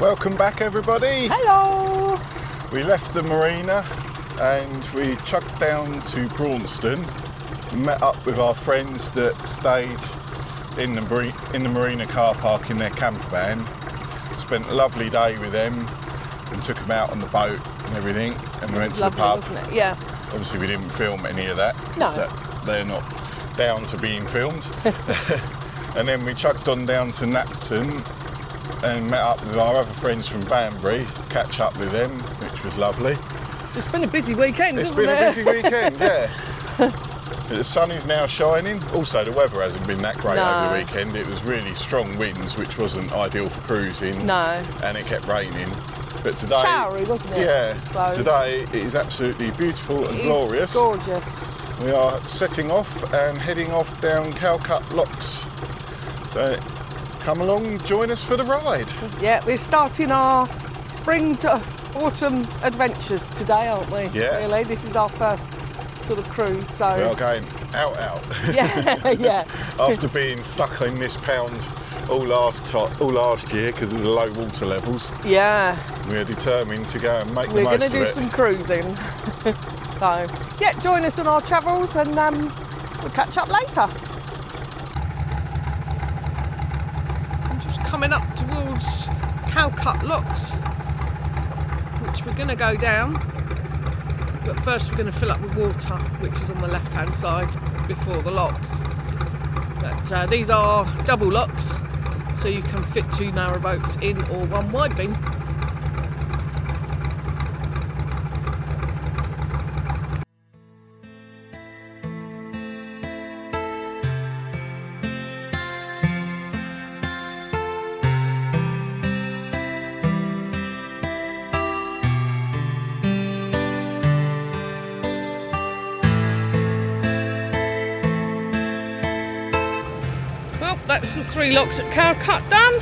Welcome back, everybody. Hello. We left the marina and we chugged down to Braunston, met up with our friends that stayed in the marina car park in their camper van. Spent a lovely day with them and took them out on the boat and everything, and we went to Lovely, the pub. wasn't it? Yeah. Obviously we didn't film any of that, No. they're not down to being filmed. And then we chugged on down to Napton and met up with our other friends from Banbury, catch up with them, which was lovely. So it's been a busy weekend, It's hasn't been it? a busy weekend, yeah. The sun is now shining. Also, the weather hasn't been that great over the weekend. It was really strong winds, which wasn't ideal for cruising. No. And it kept raining. But today... Showery, wasn't it? Yeah. So Today it is absolutely beautiful and it glorious. is gorgeous. We are setting off and heading off down Calcutt locks. So come along, join us for the ride. Yeah, we're starting our spring to autumn adventures today, aren't we? Yeah. Really, this is our first sort of cruise, so... We are going out. Yeah, yeah. After being stuck in this pound all last year because of the low water levels, Yeah. we are determined to go and make the We're most going to of do it. some cruising. So, yeah, join us on our travels and we'll catch up later. I'm just coming up towards Calcutt locks, which we're going to go down. But first we're going to fill up with water, which is on the left-hand side before the locks. But these are double locks, so you can fit 2 narrowboats in or 1 wide beam. Well, that's the 3 locks at Calcutt done.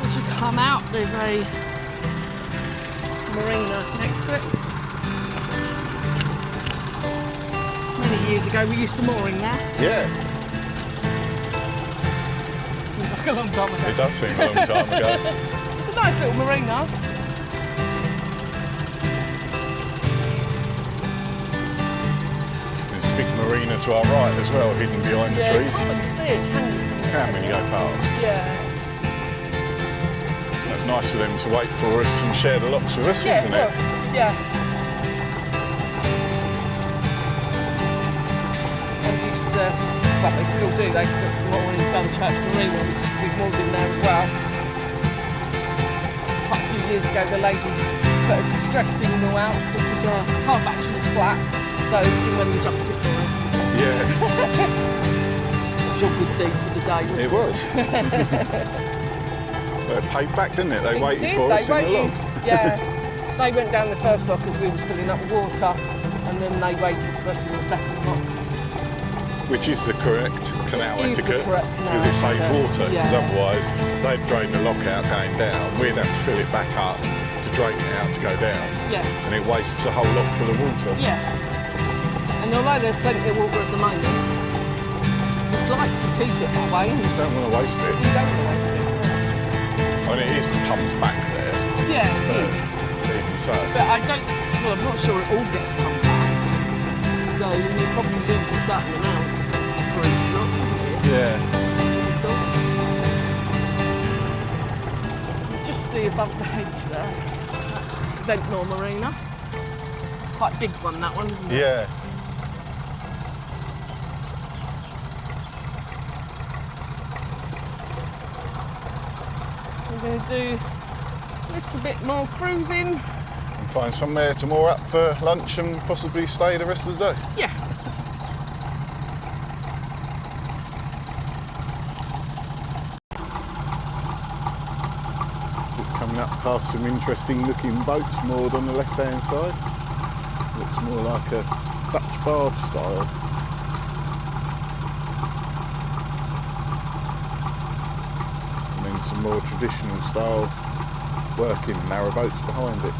As you come out, there's a marina next to it. Many years ago, we used to mooring there. Yeah, Seems like a long time ago. it does seem a long time ago. It's a nice little marina. There's a big marina to our right as well, hidden behind the Yeah, you trees. can't see it, can you? Can when you go past. Yeah. It was nice of them to wait for us and share the locks with us, Yeah, wasn't it was. Yeah. And used to, well, they still do. They still moor in Dunchurch Marina, which we've moored in there as well. Quite a few years ago, the lady put a distress signal out because her car battery was flat, so we didn't want to jump it for her. Yeah, It was your good deed for the day, wasn't it? it was. But it paid back, didn't it? They waited did, for they us in the waited. locks. Yeah. They went down the first lock as we was filling up with water, and then they waited for us in the second lock. Which is the correct canal It is the etiquette, correct because canal it saves etiquette, water, because yeah. otherwise they'd drain the lock out going down, we'd have to fill it back up to drain it out to go down, Yeah. and it wastes a whole lot full of water. Yeah. And although there's plenty of water at the moment, we'd like to keep it that way. You don't want to waste it. We don't want to waste it. I mean, it is pumped back there, Yeah, it is. even so. But I don't, well, I'm not sure it all gets pumped out. So you probably lose a certain amount for each lock, wouldn't you? Yeah. Just see above the hedge there, that's Ventnor Marina. It's quite a big one, that one, isn't it? Yeah. We're going to do a little bit more cruising. And find somewhere to moor up for lunch and possibly stay the rest of the day. Yeah. Just coming up past some interesting looking boats moored on the left hand side. Looks more like a Dutch barge style. And then some more traditional style working narrowboats behind it.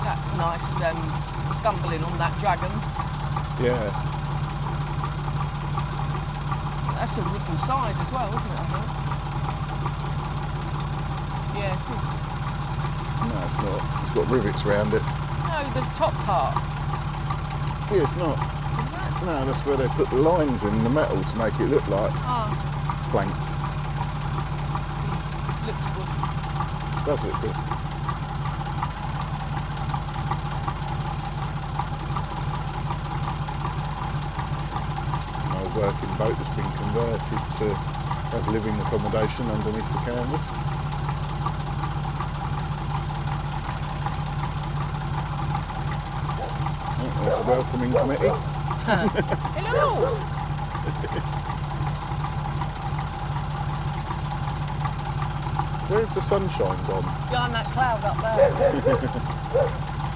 That's nice stumbling on that dragon. Yeah. That's That's a wooden side as well, isn't it, I think? Yeah, it is. No, it's not. It's got rivets around it. No, the top part. Yeah, it's not. Isn't it? No, that's where they put the lines in the metal to make it look like planks. Looks good. Does it good? An old working boat that's been converted to have living accommodation underneath the canvas. Oh, there's a welcoming committee. Hello! Where's the sunshine gone? Behind that cloud up there.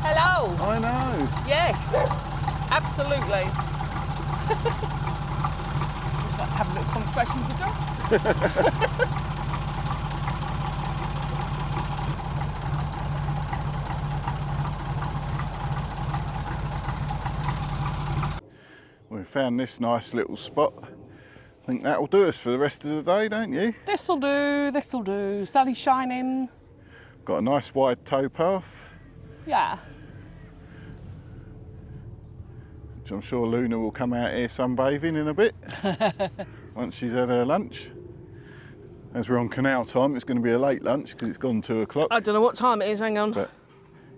Hello! I know. Yes, absolutely. Just like to have a little conversation with the dogs. We found this nice little spot. I think that'll do us for the rest of the day, don't you? This'll do, this'll do. Sun's shining. Got a nice wide towpath, Yeah. which I'm sure Luna will come out here sunbathing in a bit once she's had her lunch. As we're on canal time, it's going to be a late lunch because it's gone 2 o'clock. I don't know what time it is, hang on. But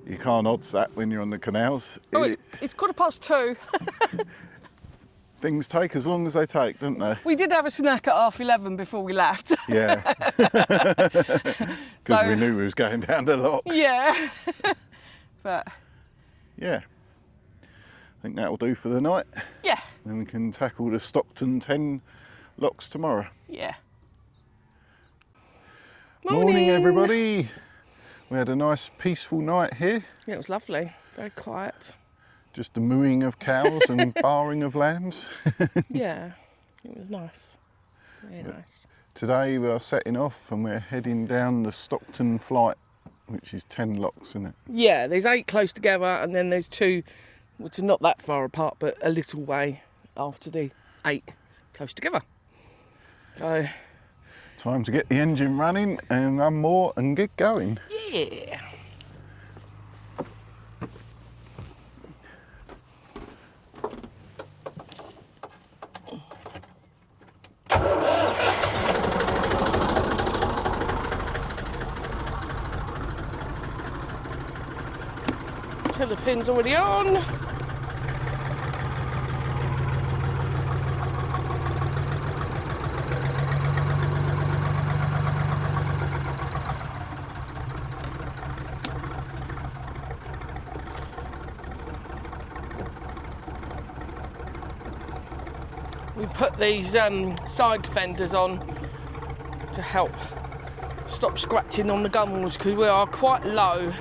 you can't odds that when you're on the canals. Oh, it's 2:15. Things take as long as they take, don't they? We did have a snack at 11:30 before we left. Yeah. Because we knew we was going down the locks. Yeah. But Yeah. I think that'll do for the night. yeah, Then we can tackle the Stockton 10 locks tomorrow. yeah. Morning, everybody. We had a nice peaceful night here. Yeah, it was lovely. Very quiet. Just the mooing of cows and barring of lambs. Yeah, it was nice. Very nice. Today we are setting off and we're heading down the Stockton flight, which is 10 locks, isn't it? Yeah, there's 8 close together and then there's 2 which are not that far apart but a little way after the 8 close together. So, Time to get the engine running and run more and get going. yeah. Tiller pin's already on. We put these side fenders on to help stop scratching on the gunnels because we are quite low,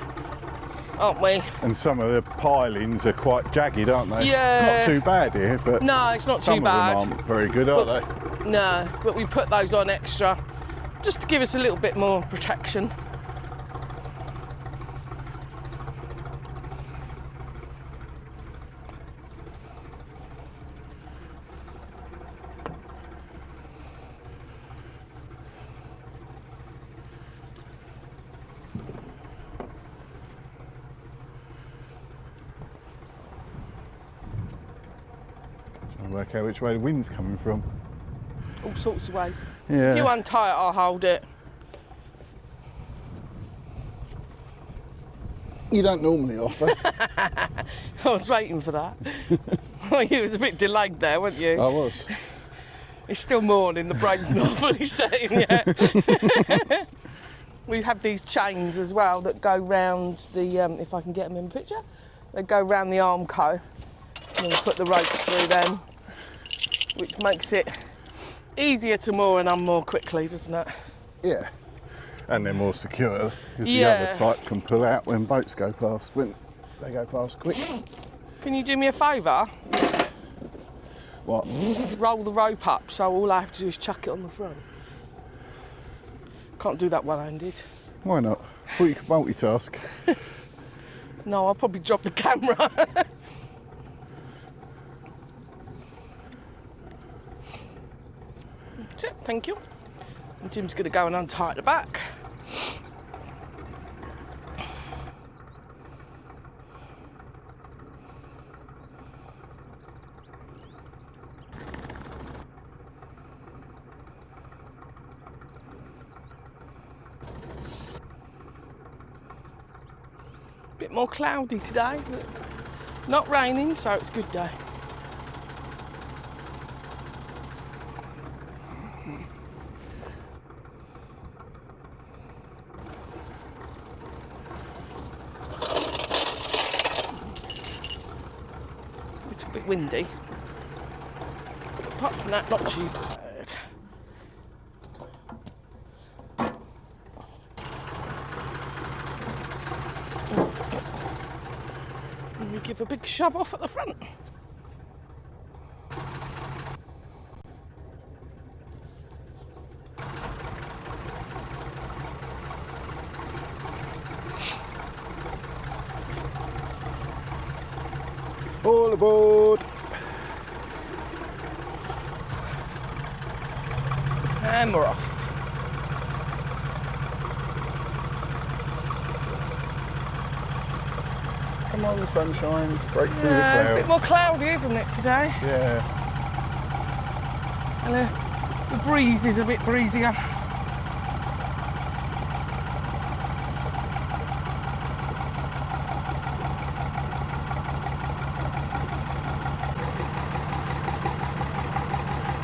aren't we? And some of the pilings are quite jagged, aren't they? Yeah. It's not too bad here, but No, it's not some too bad. of them aren't very good, are they? No, but we put those on extra just to give us a little bit more protection. Trying to work out which way the wind's coming from. All sorts of ways. Yeah. If you untie it, I'll hold it. You don't normally offer. I was waiting for that. Well, you was a bit delayed there, weren't you? I was. It's still morning, the brain's not fully setting yet. We have these chains as well that go round the, if I can get them in the picture, they go round the armco and then put the ropes through them, which makes it easier to moor and unmoor quickly, doesn't it? Yeah. And they're more secure because Yeah. the other type can pull out when boats go past, when they go past quick. Can you do me a favour? What? Roll the rope up so all I have to do is chuck it on the front. Can't do that one-handed. Why not? Thought you could multitask. No, I'll probably drop the camera. That's it, thank you. And Jim's going to go and untie the back. Bit more cloudy today, but not raining, so it's a good day. It's a bit windy. Apart from that, not too bad. And we give a big shove off at the front. All aboard! And we're off. Come on, the sunshine, break through the Yeah, clouds. a bit more cloudy, isn't it, today? Yeah. And the breeze is a bit breezier.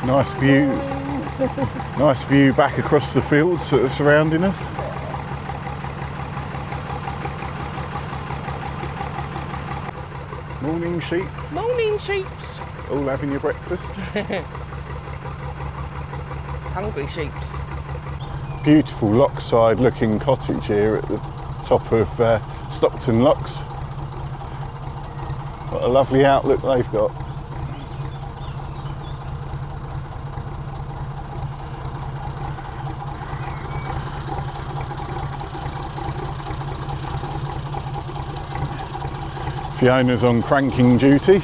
Nice view. Nice view back across the fields that are surrounding us. Morning sheep, Morning, sheeps. all having your breakfast. Hungry sheeps. Beautiful lockside looking cottage here at the top of Stockton Locks. What a lovely outlook they've got. Fiona's on cranking duty.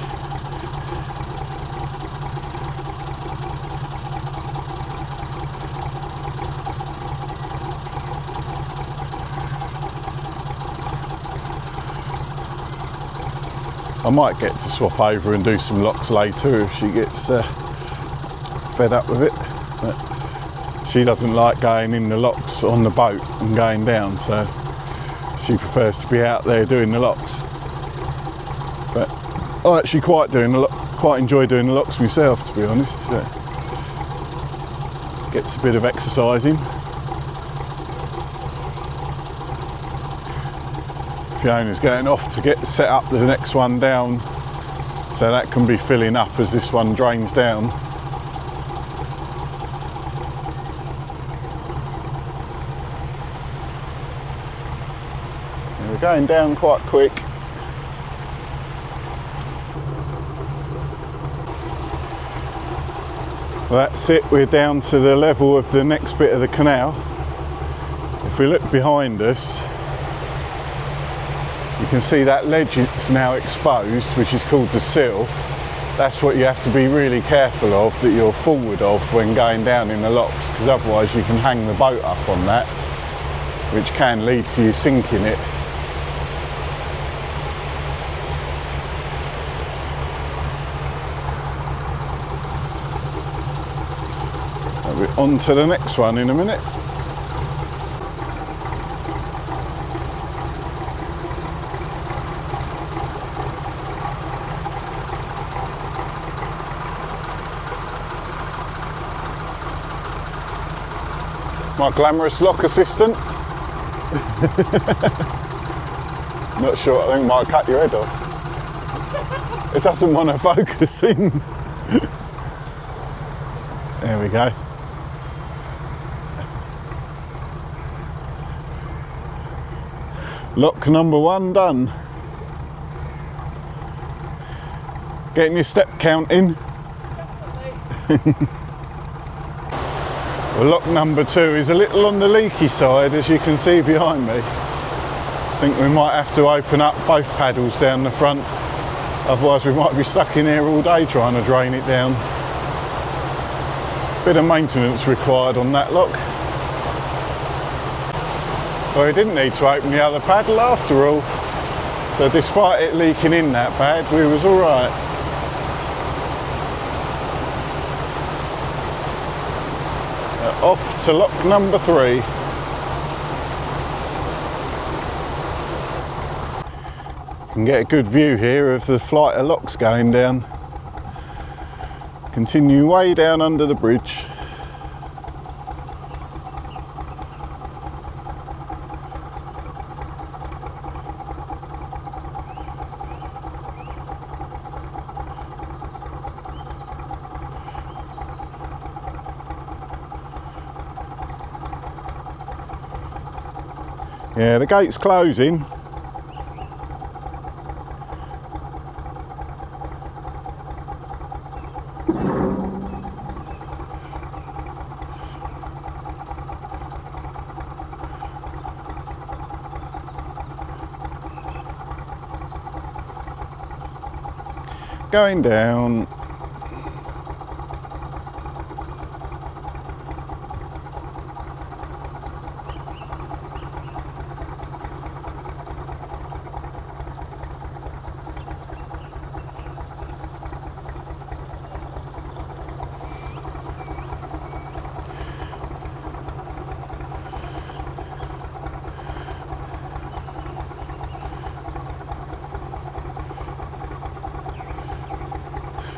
I might get to swap over and do some locks later if she gets fed up with it. But she doesn't like going in the locks on the boat and going down, so she prefers to be out there doing the locks. But I actually quite enjoy doing the locks myself, to be honest. Gets a bit of exercising. Fiona's going off to get set up the next one down, so that can be filling up as this one drains down. And we're going down quite quick. Well, that's it, we're down to the level of the next bit of the canal. If we look behind us, you can see that ledge is now exposed, which is called the sill. That's what you have to be really careful of, that you're forward of when going down in the locks, because otherwise you can hang the boat up on that, which can lead to you sinking it. We're on to the next one in a minute. My glamorous lock assistant. Not sure, I think might cut your head off. It doesn't want to focus in. There we go. Lock number 1 done. Getting your step count in. Well, lock number 2 is a little on the leaky side, as you can see behind me. I think we might have to open up both paddles down the front, otherwise we might be stuck in here all day trying to drain it down. Bit of maintenance required on that lock. Well, we didn't need to open the other paddle after all. So despite it leaking in that bad, we was all right. Off to lock number 3. You can get a good view here of the flight of locks going down. Continue way down under the bridge. Yeah, the gate's closing. Going down.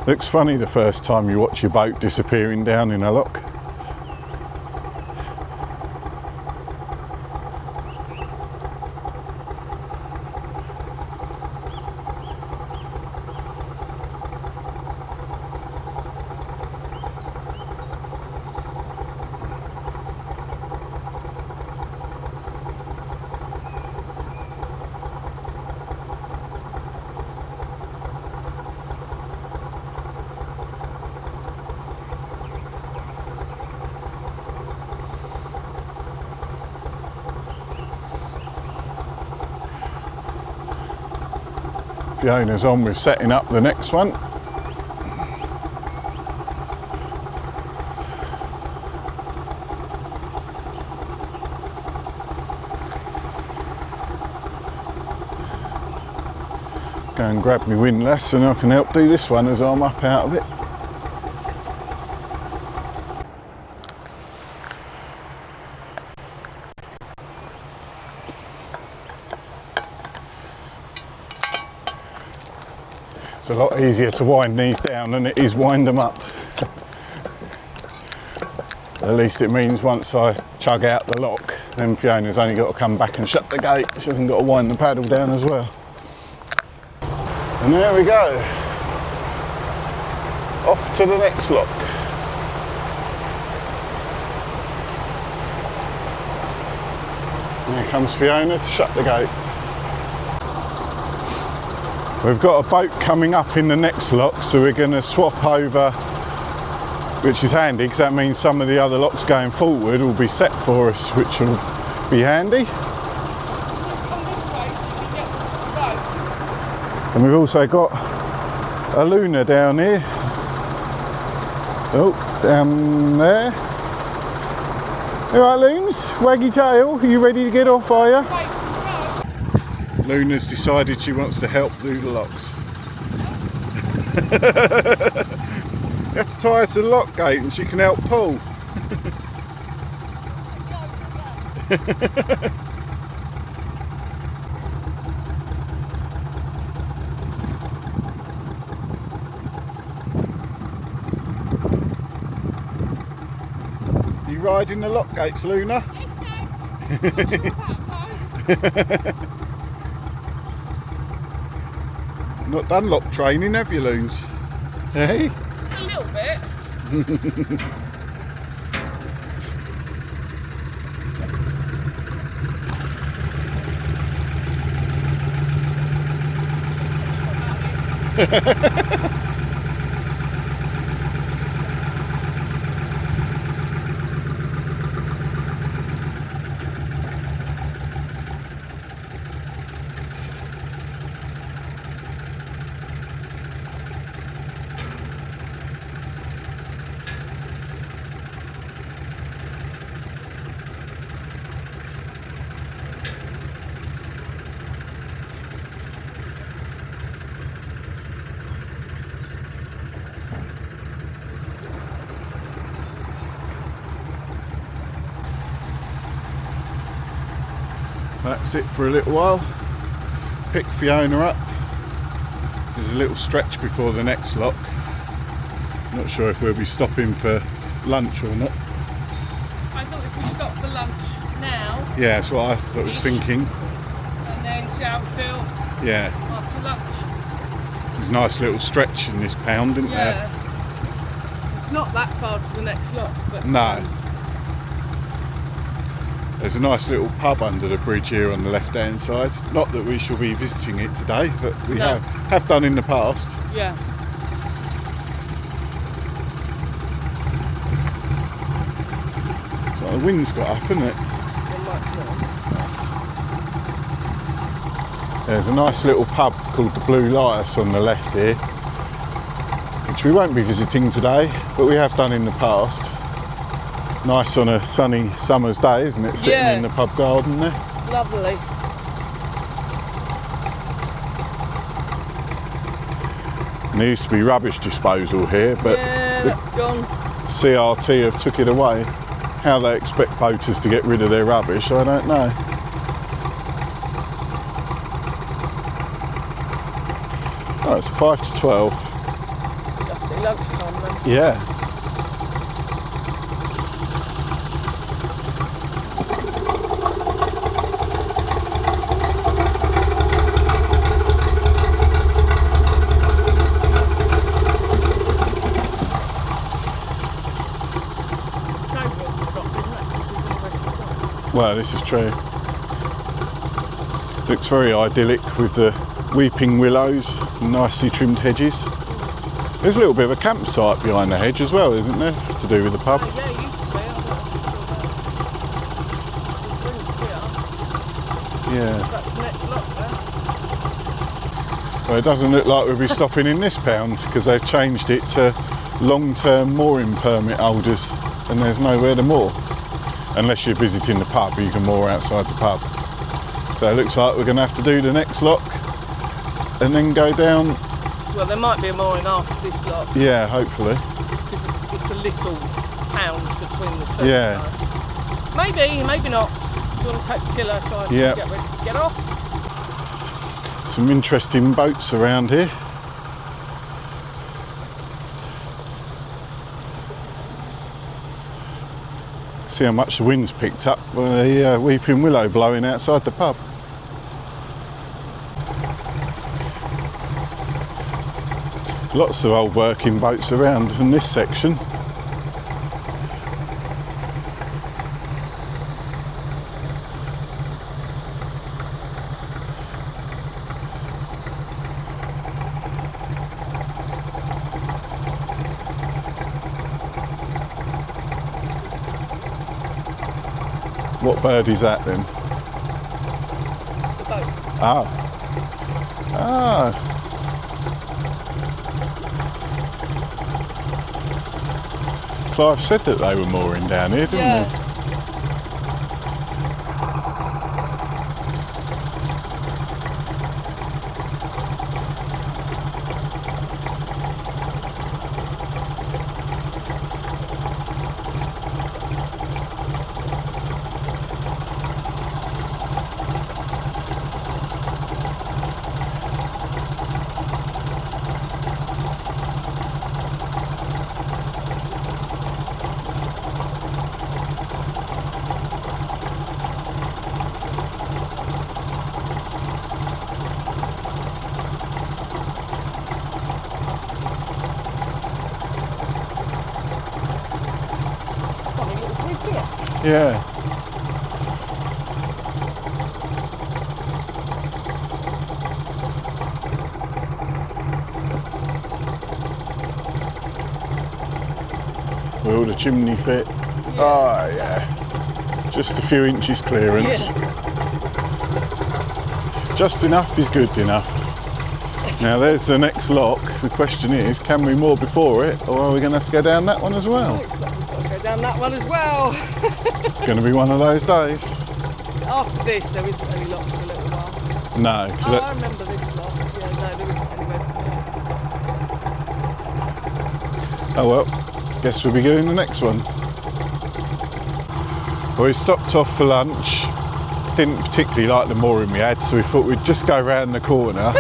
Looks funny the first time you watch your boat disappearing down in a lock. Fiona's on with setting up the next one. Go and grab my windlass and I can help do this one as I'm up out of it. It's a lot easier to wind these down than it is wind them up. At least it means once I chug out the lock, then Fiona's only got to come back and shut the gate. She hasn't got to wind the paddle down as well. And there we go. Off to the next lock. Here comes Fiona to shut the gate. We've got a boat coming up in the next lock, so we're going to swap over, which is handy because that means some of the other locks going forward will be set for us, which will be handy. And we've also got a Luna down here. Oh, down there. All right, Loons, waggy tail, are you ready to get off, are you? Luna's decided she wants to help do the locks. You have to tie her to the lock gate and she can help pull. You riding the lock gates, Luna? Yes, Not done lock training, have you, Loons? Hey? A little bit. That's it for a little while. Pick Fiona up. There's a little stretch before the next lock. Not sure if we'll be stopping for lunch or not. I thought if we stop for lunch now. Yeah, that's what I was thinking. And then see how we feel Yeah, after lunch. there's a nice little stretch in this pound, isn't there? It's not that far to the next lock, but No. There's a nice little pub under the bridge here on the left hand side. Not that we shall be visiting it today, but we No. have done in the past. yeah. So the wind's got up, isn't it? There's a nice little pub called the Blue Lights on the left here, which we won't be visiting today, but we have done in the past. Nice on a sunny summer's day, isn't it? Sitting Yeah. in the pub garden there. Lovely. And there used to be rubbish disposal here, but Yeah, the that's gone. CRT have took it away. How they expect boaters to get rid of their rubbish, I don't know. Oh, it's 5 to 12. Definitely lunchtime then. Yeah. Well, this is true. Looks very idyllic with the weeping willows, nicely trimmed hedges. There's a little bit of a campsite behind the hedge as well, isn't there, to do with the pub? Yeah, it used to be. I don't know if it's still there. Yeah. That's the next lock there. Well, it doesn't look like we'll be stopping in this pound because they've changed it to long-term mooring permit holders, and there's nowhere to moor. Unless you're visiting the pub, you can moor outside the pub. So it looks like we're going to have to do the next lock and then go down. Well, there might be a mooring after this lock Yeah, hopefully. because it's a little pound between the two. Yeah. So. Maybe, maybe not. Do you want to take the tiller so I can Yeah. get ready to get off? Some interesting boats around here. See how much the wind's picked up by the weeping willow blowing outside the pub. Lots of old working boats around in this section. What bird is that then? The boat. Ah. Ah. Clive said that they were mooring down here, didn't Yeah. they? Funny little bridge, isn't it? Yeah. Will the chimney fit? Oh yeah. Just a few inches clearance. Yeah. Just enough is good enough. Now there's the next lock. The question is, can we moor before it, or are we going to have to go down that one as well? Looks like we've got to go down that one as well. It's going to be one of those days. After this, there isn't any locks for a little while. No, Oh, because I remember this lock. Yeah, no, there isn't anywhere to go. oh well. Guess we'll be doing the next one. Well, we stopped off for lunch didn't particularly like the mooring we had, so we thought we'd just go round the corner.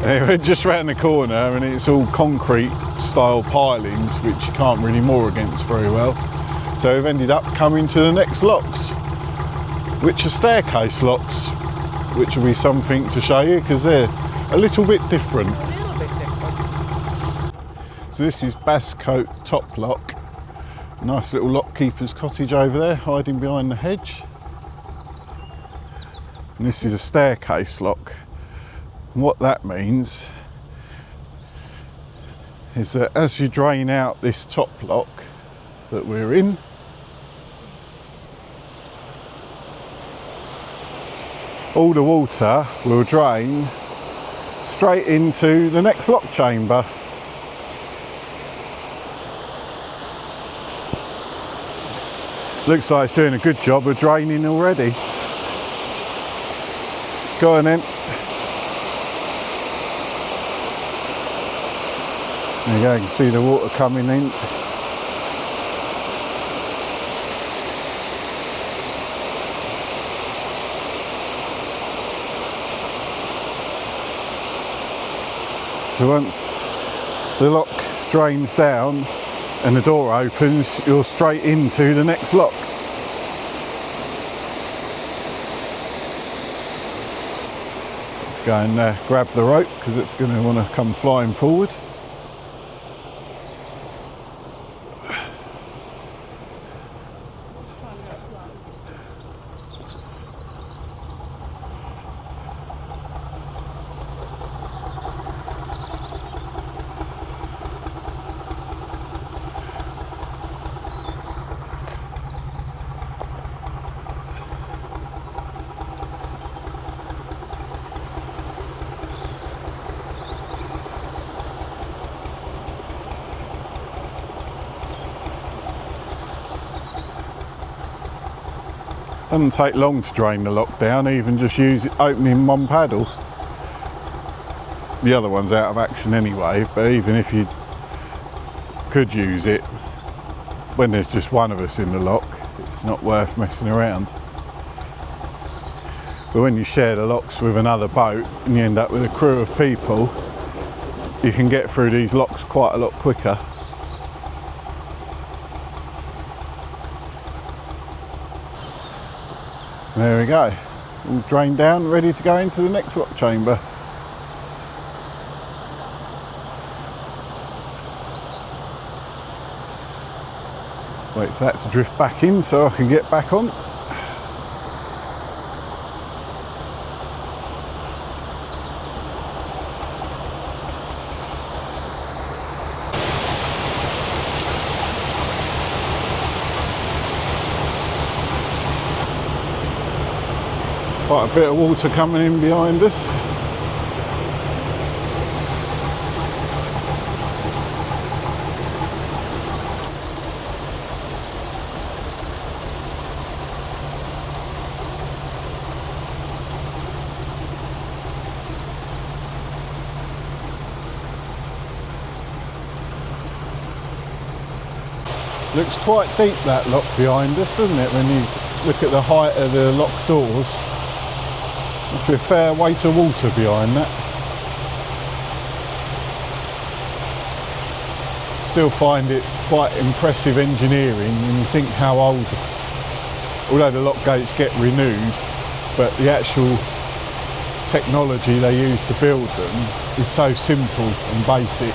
And we went just round the corner, and it's all concrete style pilings which you can't really moor against very well. So we've ended up coming to the next locks, which are staircase locks, which will be something to show you because they're a little bit different. A little bit different. So this is Calcutt top lock. Nice little lockkeeper's cottage over there, hiding behind the hedge. And this is a staircase lock. And what that means is that as you drain out this top lock that we're in, all the water will drain straight into the next lock chamber. Looks like it's doing a good job of draining already. Go on then. There you go, you can see the water coming in. So once the lock drains down and the door opens, you're straight into the next lock. Let's go and grab the rope because it's going to want to come flying forward. Doesn't take long to drain the lock down, even just opening one paddle. The other one's out of action anyway, but even if you could use it, when there's just one of us in the lock, it's not worth messing around. But when you share the locks with another boat and you end up with a crew of people, you can get through these locks quite a lot quicker. There we go, all drained down, ready to go into the next lock chamber. Wait for that to drift back in so I can get back on. Quite a bit of water coming in behind us. Looks quite deep, that lock behind us, doesn't it, when you look at the height of the lock doors. Must be a fair weight of water behind that. Still find it quite impressive engineering when you think how old, although the lock gates get renewed, but the actual technology they use to build them is so simple and basic.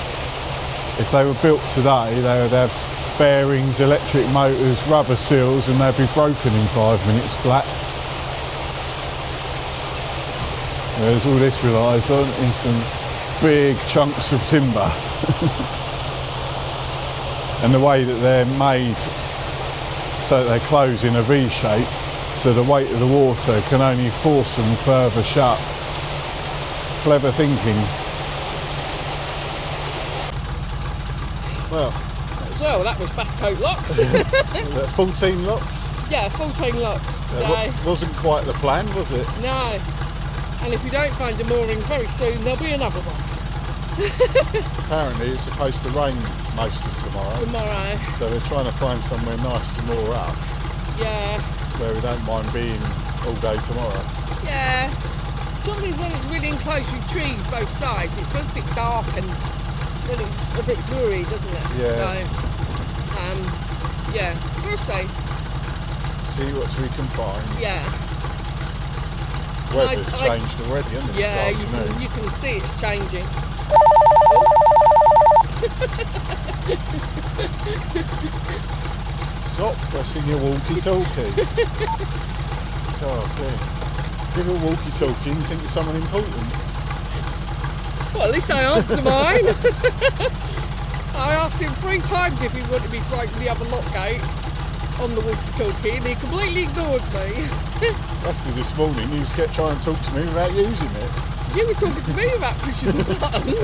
If they were built today, they would have bearings, electric motors, rubber seals, and they'd be broken in 5 minutes flat. Whereas all this relies on is some big chunks of timber. And the way that they're made so that they close in a V shape, so the weight of the water can only force them further shut. Clever thinking. Well, that was Calcutt locks. 14 locks? Yeah, 14 locks today. Wasn't quite the plan, was it? No. And if we don't find a mooring very soon, there'll be another one. Apparently it's supposed to rain most of tomorrow. Tomorrow. So they're trying to find somewhere nice to moor up. Yeah. where we don't mind being all day tomorrow. Yeah. Sometimes when it's really enclosed with trees both sides, it feels a bit dark and then it's a bit dreary, doesn't it? Yeah. So, yeah, we'll see. See what we can find. Yeah. Weather's changed already, hasn't it? Yeah, this afternoon? you can see it's changing. Stop pressing your walkie-talkie. Oh, dear. Give a walkie-talkie and you think it's someone important. Well, at least I answer mine. I asked him 3 times if he wanted me to open the other lock gate on the walkie-talkie and he completely ignored me. That's because this morning you just kept trying to talk to me without using it. You were talking to me about pushing the button.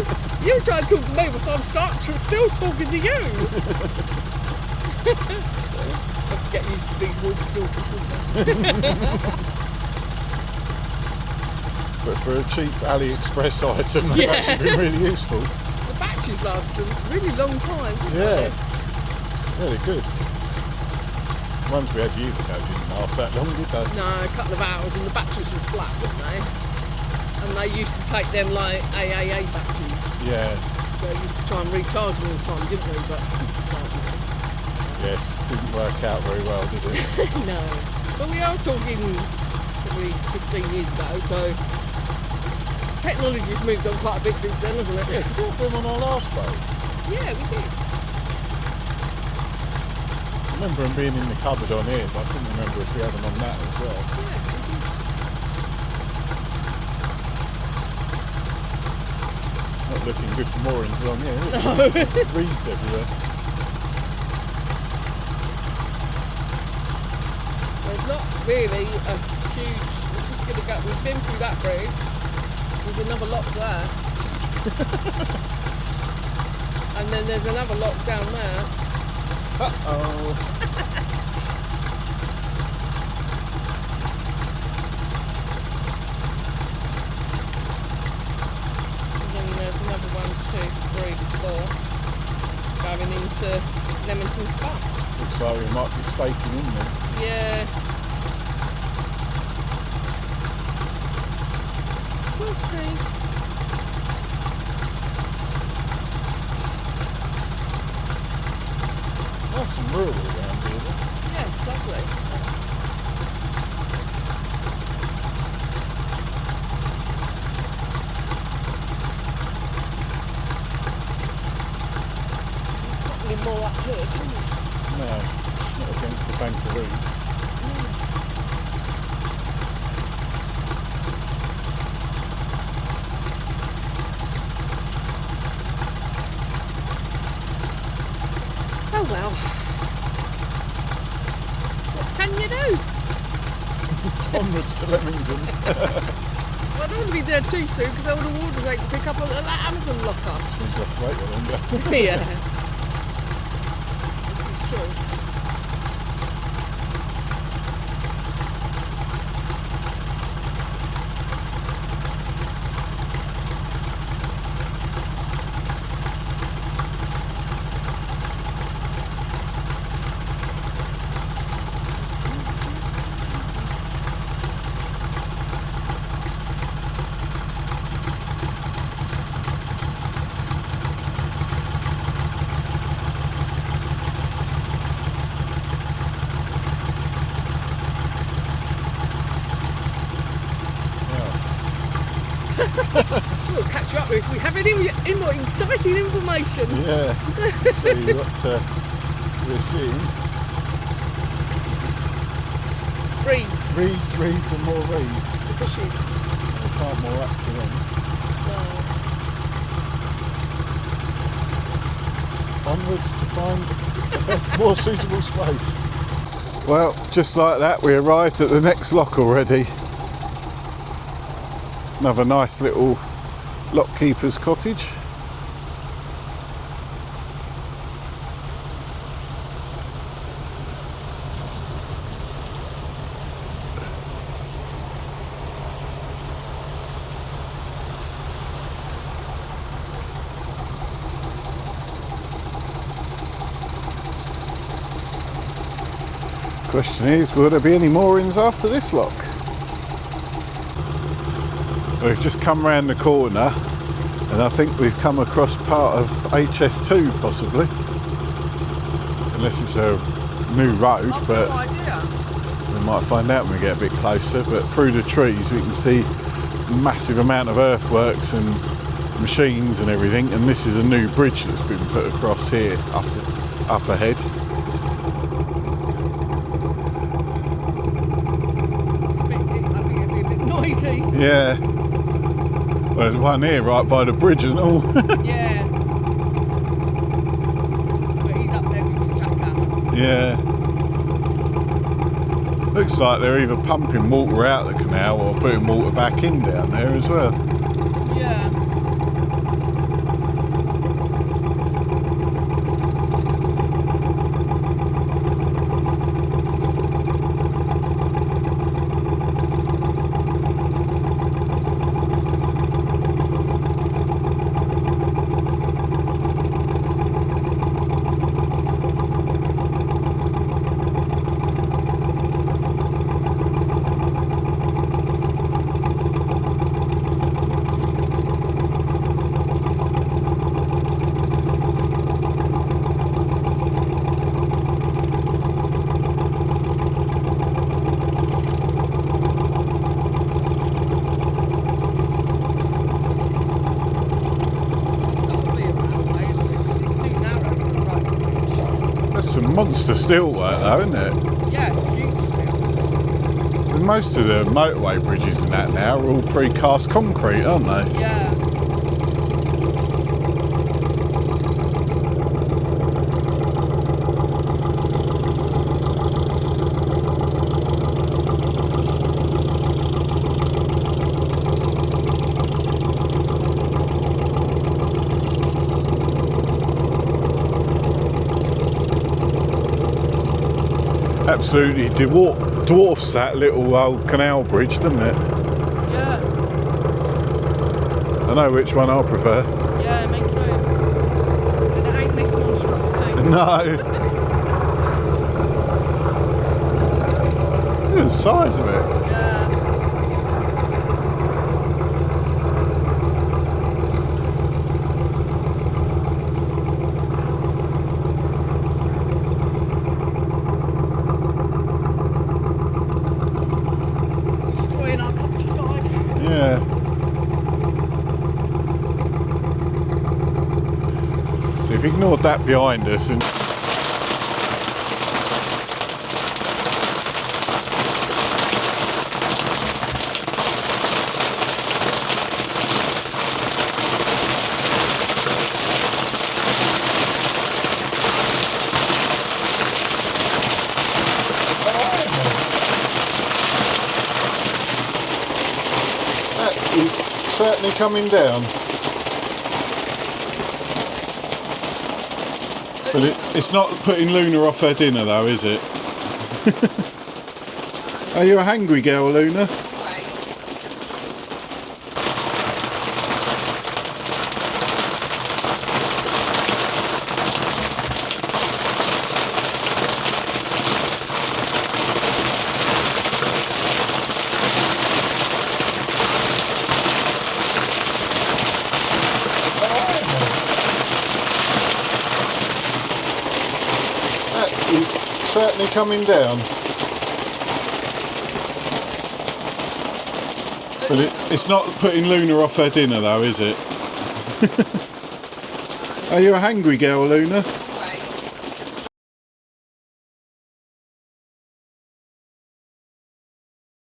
You were trying to talk to me, so I'm still talking to you. I have to get used to these walkie-talkies, wouldn't I? But for a cheap AliExpress item, they've actually been really useful. The batteries last a really long time, didn't Yeah. they? Yeah, they're good. The ones we had years ago didn't last that long, did they? No, a couple of hours and the batteries were flat, weren't they? And they used to take them like AAA batteries. Yeah. So we used to try and recharge them all the time, didn't we? But Yes, didn't work out very well, did it? no. But we are talking probably 15 years ago, so technology's moved on quite a bit since then, hasn't it? Yeah, did we have them on our last boat? Yeah, we did. I remember them being in the cupboard on here, but I couldn't remember if we had them on that as well. Yeah, we did. Not looking good for moorings along here, is it? No. Reeds everywhere. There's not really a huge. We're just going to go. We've been through that bridge. There's another lock there. And then there's another lock down there. Uh-oh. And then there's another 1, 2, 3, 4 going into Leamington Spa. Looks like we might be staking in them. Yeah. We'll see. Nice and rural around here, then. Yeah, it's lovely. Not any more up here, can you? No, not against the bank of reeds. Oh well. What can you do? Onwards to Leamington. Well, I don't want to be there too soon because I want a water tank to pick up on that Amazon locker. Which means we have to wait a bit longer. Yeah. This is true. We'll catch you up if we have any more exciting information. Yeah. See what we're seeing. Reeds. Reeds and more reeds. The bushes. We can't more up to them. No. Onwards to find a better, more suitable space. Well, just like that, we arrived at the next lock already. Another nice little lockkeeper's cottage. Question is, will there be any moorings after this lock? We've just come round the corner and I think we've come across part of HS2 possibly. Unless it's a new road, I've but no idea. we might find out when we get a bit closer. But through the trees we can see a massive amount of earthworks and machines and everything, and this is a new bridge that's been put across here up ahead. I think it'd be a bit noisy. Yeah. Well, there's one here right by the bridge and all. Yeah. But he's up there with the jackhammer. Yeah. Looks like they're either pumping water out the canal or putting water back in down there as well. Yeah. Some monster steel work though, isn't it? Yeah, it's huge still. And most of the motorway bridges and that now are all precast concrete, aren't they? Yeah. Absolutely dwarfs that little old canal bridge, doesn't it? Yeah. I know which one I prefer. Yeah, it makes sense. And it ain't this monstrosity. No. Look at the size of it. Yeah. Destroying our countryside. Yeah. So if you ignored that behind us and that is certainly coming down. But it's not putting Luna off her dinner though, is it? Are you a hungry girl, Luna? That is certainly coming down. But it's not putting Luna off her dinner though, is it? Are you a hungry girl, Luna?